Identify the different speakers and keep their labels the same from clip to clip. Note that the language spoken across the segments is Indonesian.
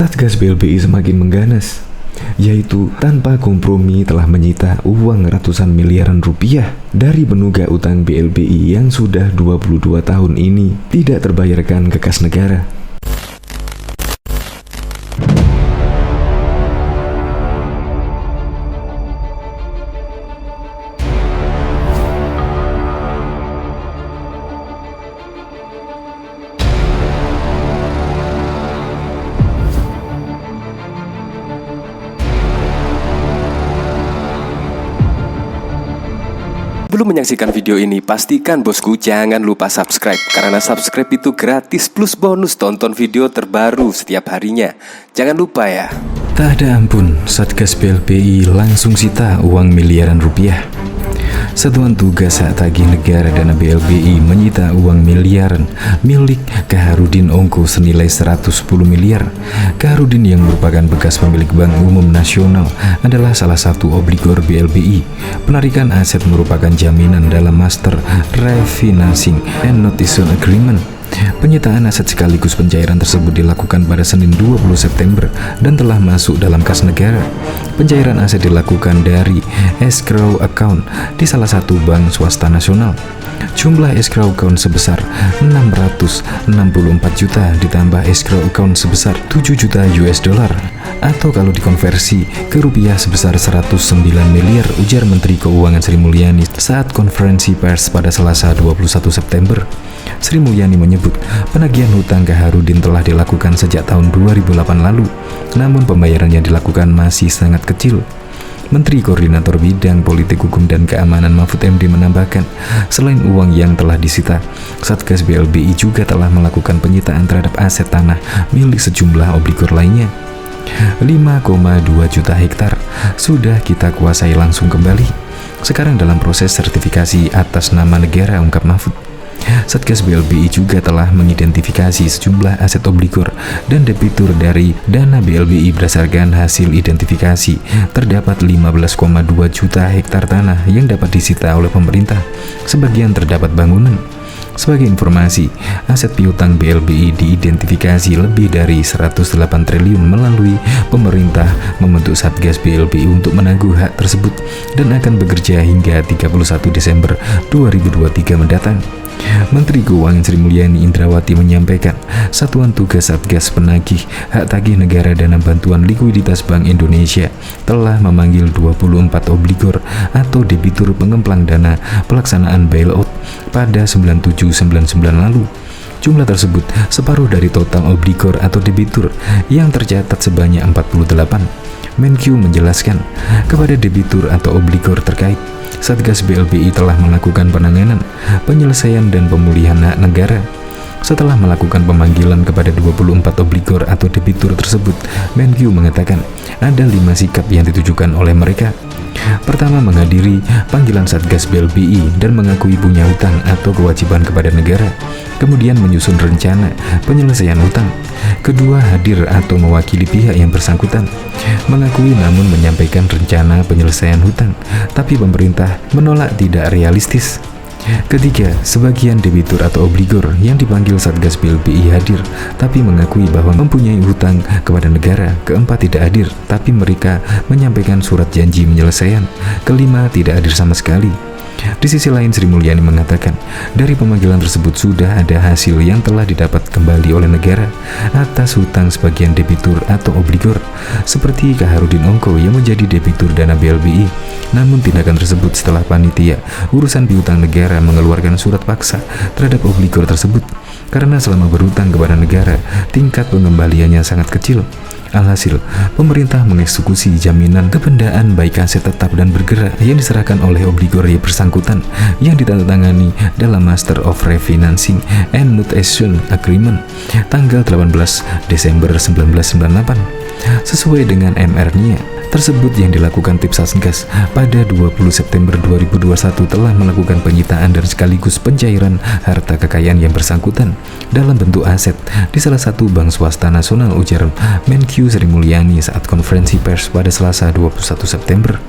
Speaker 1: Satgas BLBI semakin mengganas, yaitu tanpa kompromi telah menyita uang ratusan miliaran rupiah dari penunggak utang BLBI yang sudah 22 tahun ini tidak terbayarkan ke kas negara.
Speaker 2: Sebelum menyaksikan video ini, pastikan bosku jangan lupa subscribe, karena subscribe itu gratis plus bonus tonton video terbaru setiap harinya. Jangan lupa ya.
Speaker 1: Tak ada ampun, Satgas BLBI langsung sita uang miliaran rupiah. Satuan Tugas Hak Tagih Negara Dana BLBI menyita uang miliaran milik Kaharudin Ongko senilai 110 miliar. Kaharudin yang merupakan bekas pemilik Bank Umum Nasional adalah salah satu obligor BLBI. Penarikan aset merupakan jaminan dalam Master Refinancing and Notition Agreement. Penyitaan aset sekaligus pencairan tersebut dilakukan pada Senin 20 September dan telah masuk dalam kas negara. Pencairan aset dilakukan dari escrow account di salah satu bank swasta nasional. Jumlah escrow account sebesar 664 juta ditambah escrow account sebesar 7 juta US dollar, atau kalau dikonversi ke rupiah sebesar 109 miliar, ujar Menteri Keuangan Sri Mulyani saat konferensi pers pada Selasa 21 September. Sri Mulyani menyebut penagihan hutang Kaharudin telah dilakukan sejak tahun 2008 lalu, namun pembayaran yang dilakukan masih sangat kecil. Menteri Koordinator Bidang Politik Hukum dan Keamanan Mahfud MD menambahkan, selain uang yang telah disita, Satgas BLBI juga telah melakukan penyitaan terhadap aset tanah milik sejumlah obligor lainnya. 5,2 juta hektar sudah kita kuasai langsung kembali. Sekarang dalam proses sertifikasi atas nama negara, ungkap Mahfud. Satgas BLBI juga telah mengidentifikasi sejumlah aset obligor dan debitur dari dana BLBI berdasarkan hasil identifikasi. Terdapat 15,2 juta hektar tanah yang dapat disita oleh pemerintah. Sebagian terdapat bangunan. Sebagai informasi, aset piutang BLBI diidentifikasi lebih dari 108 triliun melalui pemerintah membentuk Satgas BLBI untuk menangguh hak tersebut dan akan bekerja hingga 31 Desember 2023 mendatang. Menteri Keuangan Sri Mulyani Indrawati menyampaikan, Satuan Tugas Satgas Penagih Hak Tagih Negara Dana Bantuan Likuiditas Bank Indonesia telah memanggil 24 obligor atau debitur pengemplang dana pelaksanaan bailout pada 9799 lalu. Jumlah tersebut separuh dari total obligor atau debitur yang tercatat sebanyak 48. Menkyu menjelaskan, kepada debitur atau obligor terkait, Satgas BLBI telah melakukan penanganan, penyelesaian dan pemulihan hak negara. Setelah melakukan pemanggilan kepada 24 obligor atau debitur tersebut, Menkyu mengatakan ada 5 sikap yang ditujukan oleh mereka. Pertama, menghadiri panggilan Satgas BLBI dan mengakui punya hutang atau kewajiban kepada negara. Kemudian menyusun rencana penyelesaian hutang. Kedua, hadir atau mewakili pihak yang bersangkutan, mengakui namun menyampaikan rencana penyelesaian hutang, tapi pemerintah menolak tidak realistis. Ketiga, sebagian debitur atau obligor yang dipanggil Satgas BLBI hadir, tapi mengakui bahwa mempunyai hutang kepada negara. Keempat, tidak hadir, tapi mereka menyampaikan surat janji penyelesaian. Kelima, tidak hadir sama sekali. Di sisi lain, Sri Mulyani mengatakan, dari pemanggilan tersebut sudah ada hasil yang telah didapat kembali oleh negara atas hutang sebagian debitur atau obligor, seperti Kaharudin Ongko yang menjadi debitur dana BLBI. Namun tindakan tersebut setelah panitia urusan piutang negara mengeluarkan surat paksa terhadap obligor tersebut, karena selama berhutang kepada negara, tingkat pengembaliannya sangat kecil. Alhasil, pemerintah mengeksekusi jaminan kebendaan baik aset tetap dan bergerak yang diserahkan oleh obligor yang bersangkutan yang ditandatangani dalam Master of Refinancing and Notition Agreement tanggal 18 Desember 1998. Sesuai dengan MR-nya tersebut yang dilakukan tim Satgas pada 20 September 2021 telah melakukan penyitaan dan sekaligus pencairan harta kekayaan yang bersangkutan dalam bentuk aset di salah satu bank swasta nasional, ujar Menkyu Sri Mulyani saat konferensi pers pada Selasa 21 September.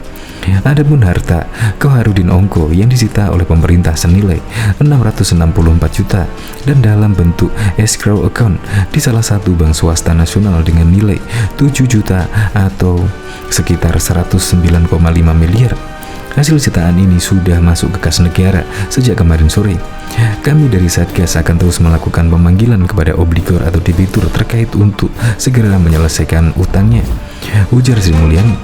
Speaker 1: Adapun harta Koharudin Ongko yang disita oleh pemerintah senilai 664 juta dan dalam bentuk escrow account di salah satu bank swasta nasional dengan nilai 7 juta atau sekitar 109,5 miliar. Hasil sitaan ini sudah masuk ke kas negara sejak kemarin sore. Kami dari Satgas akan terus melakukan pemanggilan kepada obligor atau debitur terkait untuk segera menyelesaikan utangnya, ujar Sri Mulyani.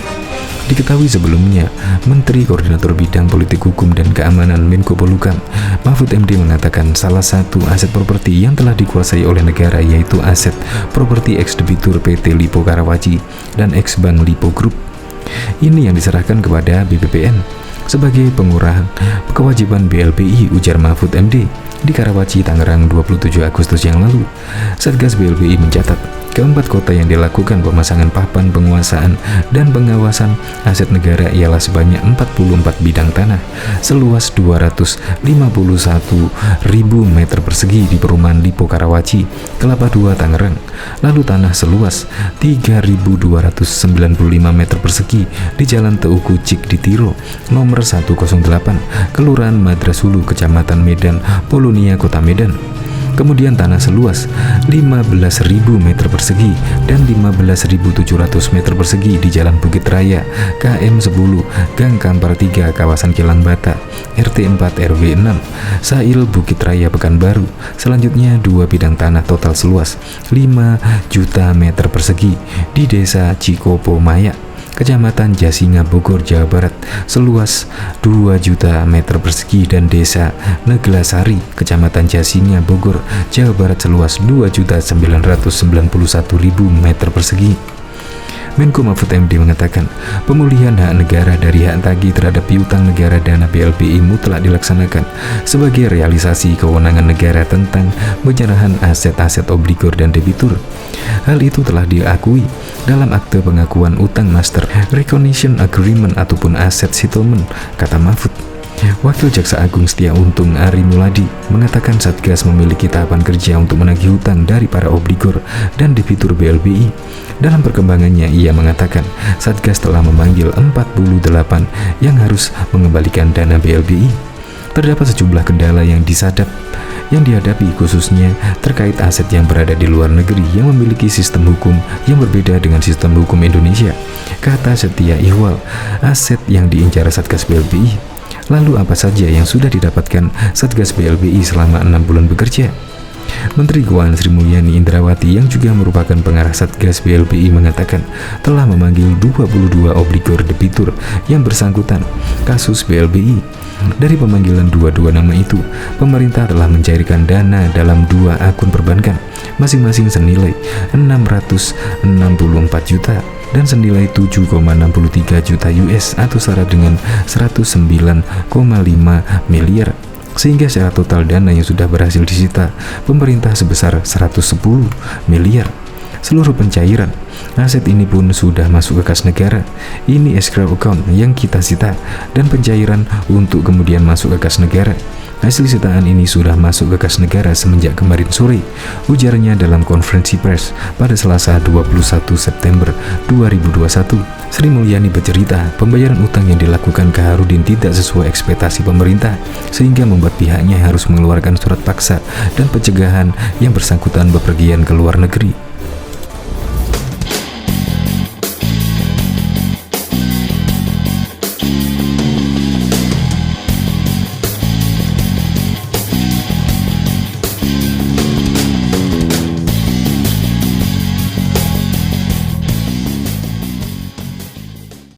Speaker 1: Diketahui sebelumnya, Menteri Koordinator Bidang Politik Hukum dan Keamanan Menko Polhukam, Mahfud MD mengatakan salah satu aset properti yang telah dikuasai oleh negara yaitu aset properti ex-debitur PT Lipo Karawaci dan ex-Bank Lipo Group. Ini yang diserahkan kepada BPPN sebagai pengurang kewajiban BLBI, ujar Mahfud MD di Karawaci, Tangerang 27 Agustus yang lalu. Satgas BLBI mencatat keempat kota yang dilakukan pemasangan papan penguasaan dan pengawasan aset negara ialah sebanyak 44 bidang tanah seluas 251.000 meter persegi di perumahan Lipo Karawaci, Kelapa II, Tangerang. Lalu tanah seluas 3.295 meter persegi di Jalan Teuku Cik di Tiro, nomor 108, Kelurahan Madrasulu, Kecamatan Medan, Polonia, Kota Medan. Kemudian tanah seluas 15.000 meter persegi dan 15.700 meter persegi di Jalan Bukit Raya, KM 10, Gang Kampar 3, kawasan Kilang Bata, RT 4 RW 6, Sail Bukit Raya, Pekanbaru. Selanjutnya 2 bidang tanah total seluas 5 juta meter persegi di Desa Cikopo Maya, Kecamatan Jasinga, Bogor, Jawa Barat, seluas 2 juta meter persegi, dan Desa Neglasari, Kecamatan Jasinga, Bogor, Jawa Barat, seluas 2.991.000 meter persegi. Menko Mahfud MD mengatakan pemulihan hak negara dari hak tagih terhadap piutang negara dana BLBI mutlak dilaksanakan sebagai realisasi kewenangan negara tentang penyerahan aset-aset obligor dan debitur. Hal itu telah diakui dalam akte pengakuan utang Master Recognition Agreement ataupun Asset Settlement, kata Mahfud. Wakil Jaksa Agung Setia Untung Ari Muladi mengatakan Satgas memiliki tahapan kerja untuk menagih hutang dari para obligor dan debitur BLBI. Dalam perkembangannya, ia mengatakan Satgas telah memanggil 48 yang harus mengembalikan dana BLBI. Terdapat sejumlah kendala yang dihadapi khususnya terkait aset yang berada di luar negeri yang memiliki sistem hukum yang berbeda dengan sistem hukum Indonesia, kata Setia Ihwal. Aset yang diincar Satgas BLBI. Lalu apa saja yang sudah didapatkan Satgas BLBI selama 6 bulan bekerja? Menteri Keuangan Sri Mulyani Indrawati yang juga merupakan pengarah Satgas BLBI mengatakan telah memanggil 22 obligor debitur yang bersangkutan kasus BLBI. Dari pemanggilan dua nama itu, pemerintah telah mencairkan dana dalam 2 akun perbankan, masing-masing senilai 664 juta dan senilai 7,63 juta US atau setara dengan 109,5 miliar. Sehingga secara total dana yang sudah berhasil disita pemerintah sebesar 110 miliar. Seluruh pencairan aset ini pun sudah masuk ke kas negara. Ini escrow account yang kita sita dan pencairan untuk kemudian masuk ke kas negara. Hasil sitaan ini sudah masuk ke kas negara semenjak kemarin sore, ujarnya dalam konferensi pers pada Selasa 21 September 2021. Sri Mulyani bercerita, pembayaran utang yang dilakukan Koharudin tidak sesuai ekspektasi pemerintah, sehingga membuat pihaknya harus mengeluarkan surat paksa dan pencegahan yang bersangkutan bepergian ke luar negeri.